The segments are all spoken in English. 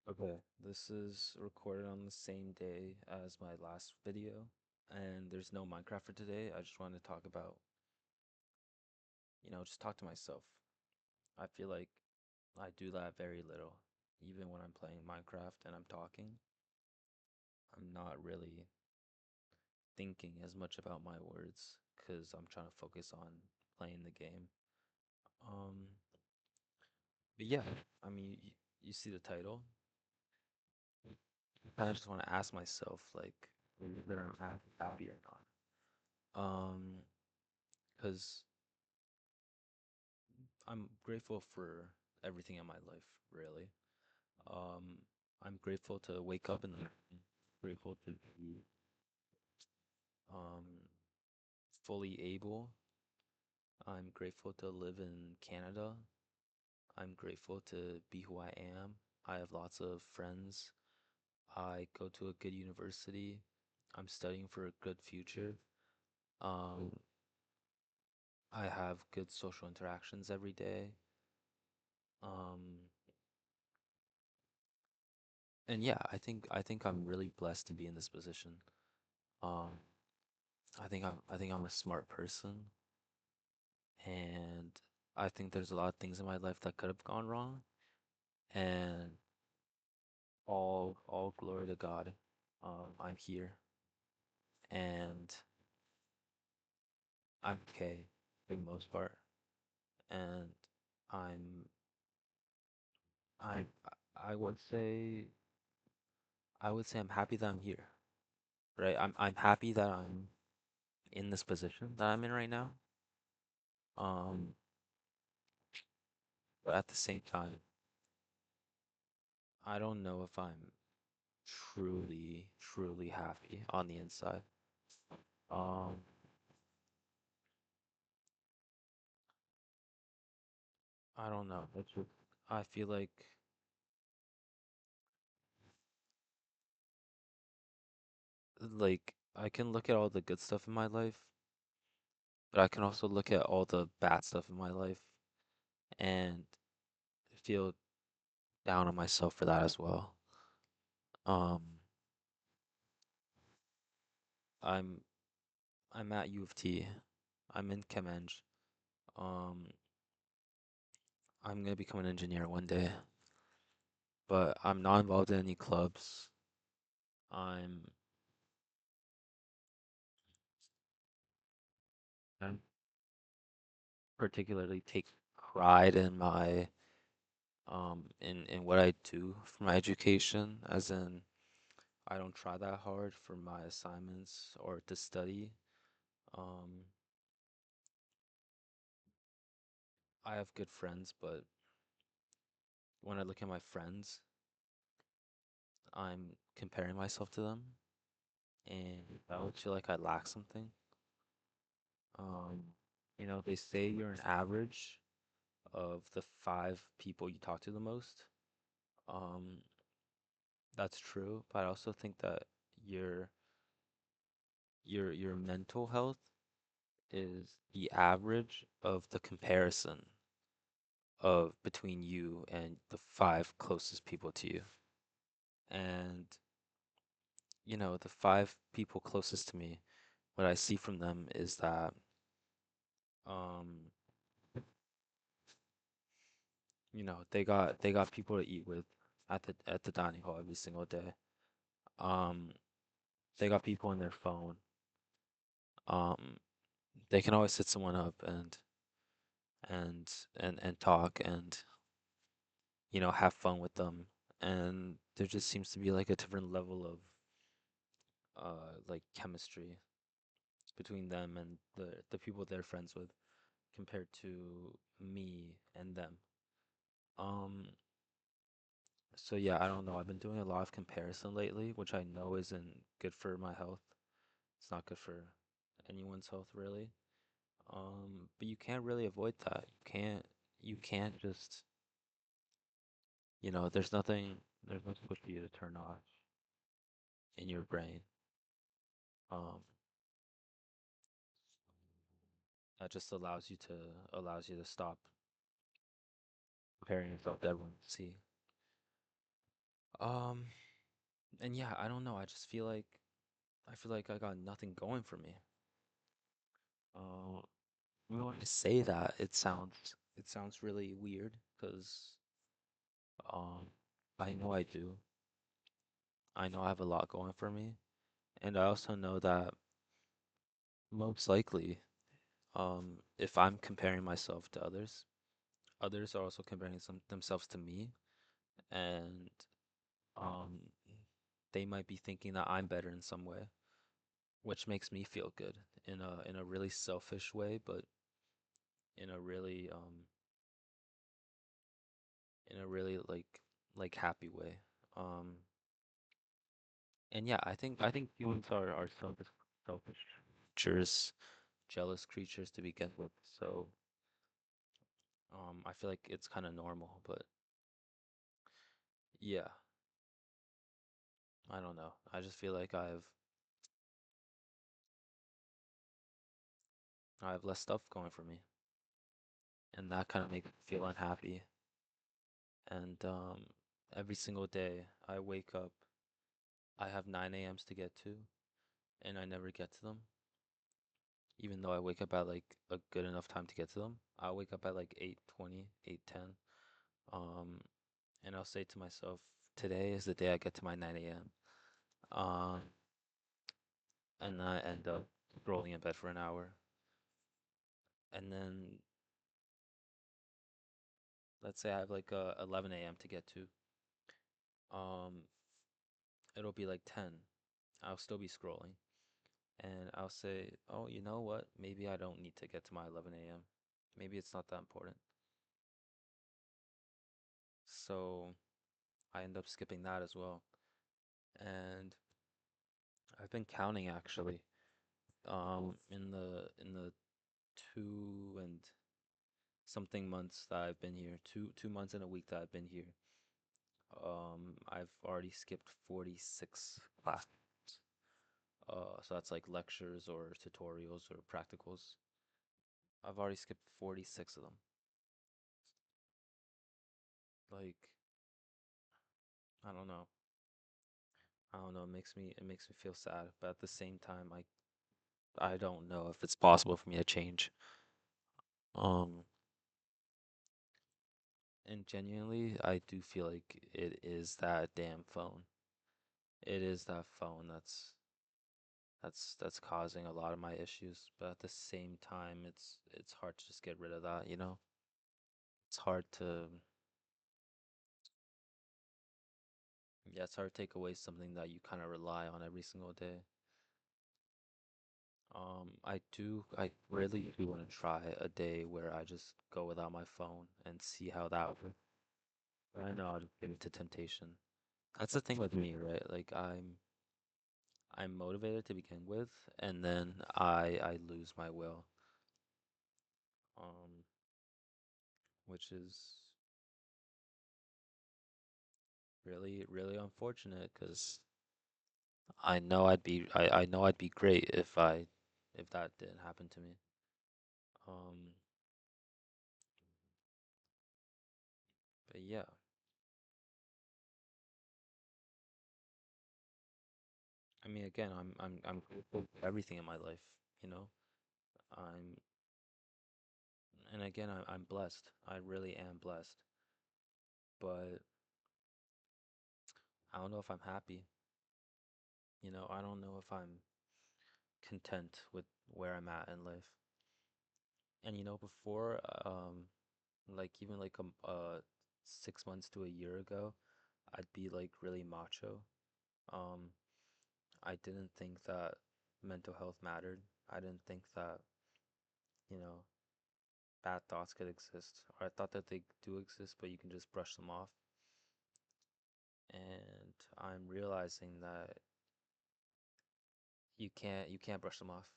Okay, this is recorded on the same day as my last video, and there's no Minecraft for today. I just wanted to talk about, just talk to myself. I feel like I do that very little. Even when I'm playing Minecraft and I'm talking, I'm not really thinking as much about my words because I'm trying to focus on playing the game. Um, but yeah, I mean, you see the title. I just want to ask myself, like, whether I'm happy or not. Because I'm grateful for everything in my life, really. Um, I'm grateful to wake up in the morning, grateful to be um, fully able. I'm grateful to live in Canada. I'm grateful to be who I am. I have lots of friends. I go to a good university. I'm studying for a good future. Um, I have good social interactions every day. Um, and yeah, I think I'm really blessed to be in this position. Um, I think I'm a smart person, and I think there's a lot of things in my life that could have gone wrong, and all glory to God. I'm here, and I'm okay for the most part, and I'm I I would say I'm happy that I'm here, right? I'm happy that I'm in this position that I'm in right now. Um, but at the same time, I don't know if I'm truly happy on the inside. Um, I don't know. It's just, I feel like I can look at all the good stuff in my life, but I can also look at all the bad stuff in my life and feel down on myself for that as well. Um, I'm I'm at U of T. I'm in Chemeng. Um, I'm gonna become an engineer one day, but I'm not involved in any clubs. I'm I don't particularly take pride in my in what I do for my education, as in I don't try that hard for my assignments or to study. Um, I have good friends, but when I look at my friends, I'm comparing myself to them, and I would feel like I lack something. Um, they say you're an average of the five people you talk to the most. Um, that's true, but I also think that your your mental health is the average of the comparison of between you and the five closest people to you. And, the five people closest to me, what I see from them is that um, they got people to eat with at the dining hall every single day. Um, they got people on their phone. Um, they can always hit someone up and talk and have fun with them. And there just seems to be like a different level of like chemistry between them and the people they're friends with compared to me and them. Um, so yeah, I don't know. I've been doing a lot of comparison lately, which I know isn't good for my health. It's not good for anyone's health really. But you can't really avoid that. You can't just, there's no switch for you to turn off in your brain. Um, that just allows you to stop comparing yourself to everyone you see. and yeah, I don't know. I feel like I got nothing going for me. Uh, when I say that, it sounds really weird because um, I know I do. I know I have a lot going for me, and I also know that most likely, if I'm comparing myself to others, others are also comparing themselves to me, and um, they might be thinking that I'm better in some way, which makes me feel good in a really selfish way, but in a really in a really like happy way. Um, and yeah, I think humans are selfish creatures, jealous creatures to begin with. So I feel like it's kind of normal, but yeah, I don't know. I just feel like I have less stuff going for me, and that kind of makes me feel unhappy. And every single day I wake up, I have 9 a.m.s to get to, and I never get to them. Even though I wake up at like a good enough time to get to them, I'll wake up at like 8:20, 8:10. Um, and I'll say to myself, today is the day I get to my 9 a.m. Um, and I end up rolling in bed for an hour. And then let's say I have like 11 a.m. to get to. Um, it'll be like 10. I'll still be scrolling. And I'll say, oh, you know what? Maybe I don't need to get to my 11 a.m. Maybe it's not that important. So I end up skipping that as well. And I've been counting actually. In the 2 and something months that I've been here, 2 months and a week that I've been here, I've already skipped 46 classes. So that's like lectures or tutorials or practicals. I've already skipped 46 of them. Like, I don't know. I don't know. It makes me feel sad, but at the same time, I don't know if it's possible for me to change. Um, and genuinely, I do feel like it is that damn phone. It is that phone that's causing a lot of my issues, but at the same time, it's hard to just get rid of that, you know? It's hard to yeah, it's hard to take away something that you kind of rely on every single day. I really do want to try a day where I just go without my phone and see how that would. I know I'll just give it to temptation. That's the thing with me, right? Like I'm motivated to begin with, and then I lose my will, um, which is really unfortunate because I know I'd be great if that didn't happen to me. Um, but yeah, I mean, again, I'm grateful for everything in my life, you know. I'm and again, I'm blessed. I really am blessed, but I don't know if I'm happy. You know, I don't know if I'm content with where I'm at in life. And you know, before, like even like 6 months to a year ago, I'd be like really macho. Um, I didn't think that mental health mattered. I didn't think that, you know, bad thoughts could exist. Or I thought that they do exist, but you can just brush them off. And I'm realizing that you can't brush them off.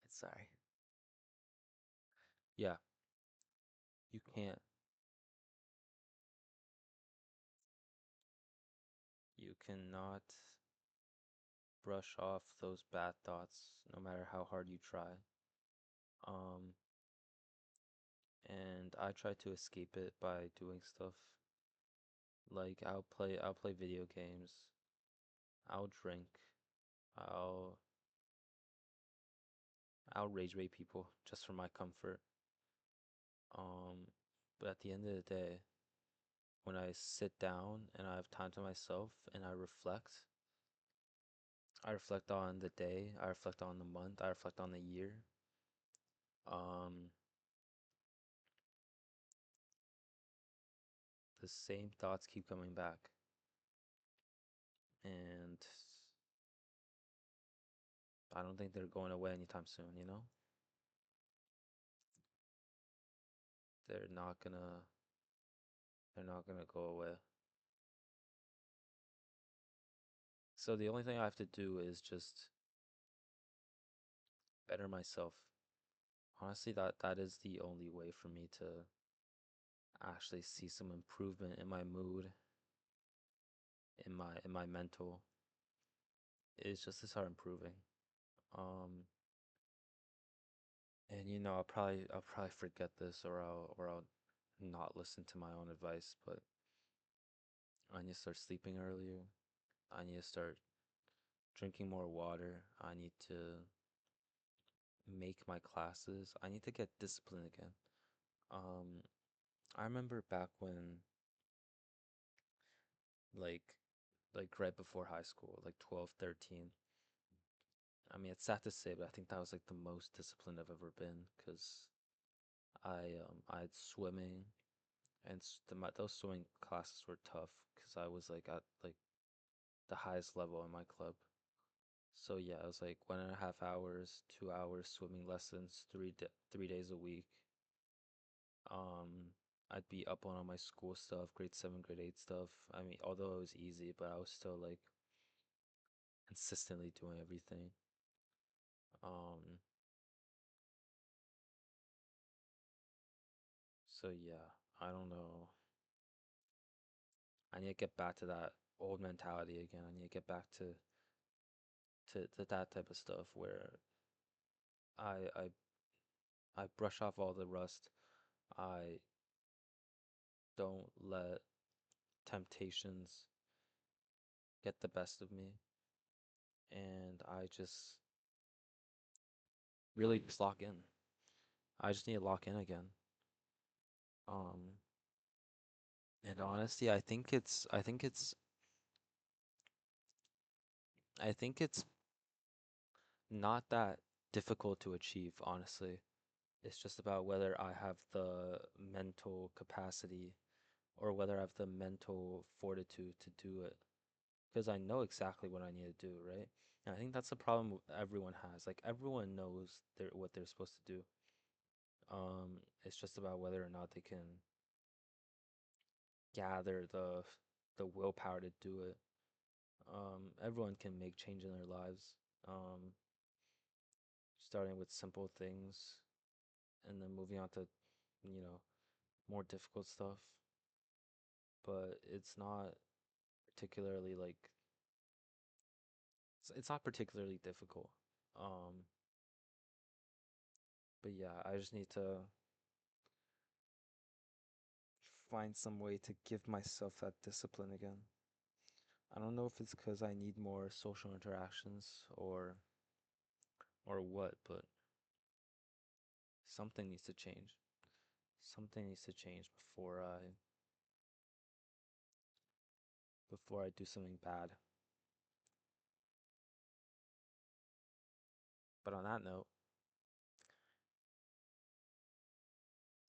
Sorry. Yeah, you can't. You cannot brush off those bad thoughts no matter how hard you try. Um, and I try to escape it by doing stuff Like I'll play video games. I'll drink. I'll I'll rage bait people just for my comfort. Um, but at the end of the day, when I sit down and I have time to myself and I reflect on the day, I reflect on the month, I reflect on the year. Um, the same thoughts keep coming back, and I don't think they're going away anytime soon, you know? They're not gonna they're not gonna go away. So the only thing I have to do is just better myself. Honestly, that is the only way for me to actually see some improvement in my mood, in my mental, is just to start improving. Um, and I'll probably forget this or I'll not listen to my own advice, but I need to start sleeping earlier. I need to start drinking more water. I need to make my classes. I need to get disciplined again. Um, I remember back when like right before high school, like 12, 13. I mean, it's sad to say, but I think that was like the most disciplined I've ever been because I had swimming and those swimming classes were tough because I was like at like the highest level in my club. So yeah, it was like 1.5 hours, 2 hours swimming lessons, 3 days a week. I'd be up on all my school stuff, grade seven, grade eight stuff. I mean, although it was easy, but I was still like consistently doing everything. Um, so yeah, I don't know. I need to get back to that old mentality again. I need to get back to that type of stuff where I I I brush off all the rust. I don't let temptations get the best of me, and I just really just lock in. I just need to lock in again. Um, and honestly, I think it's not that difficult to achieve, honestly. It's just about whether I have the mental capacity or whether I have the mental fortitude to do it. Because I know exactly what I need to do, right? And I think that's the problem everyone has. Like everyone knows what they're supposed to do. It's just about whether or not they can gather the willpower to do it. Everyone can make change in their lives. Um, Starting with simple things and then moving on to, you know, more difficult stuff. But it's not particularly like it's not particularly difficult. Um, but yeah, I just need to find some way to give myself that discipline again. I don't know if it's because I need more social interactions or what, but something needs to change. Something needs to change before I do something bad. But on that note,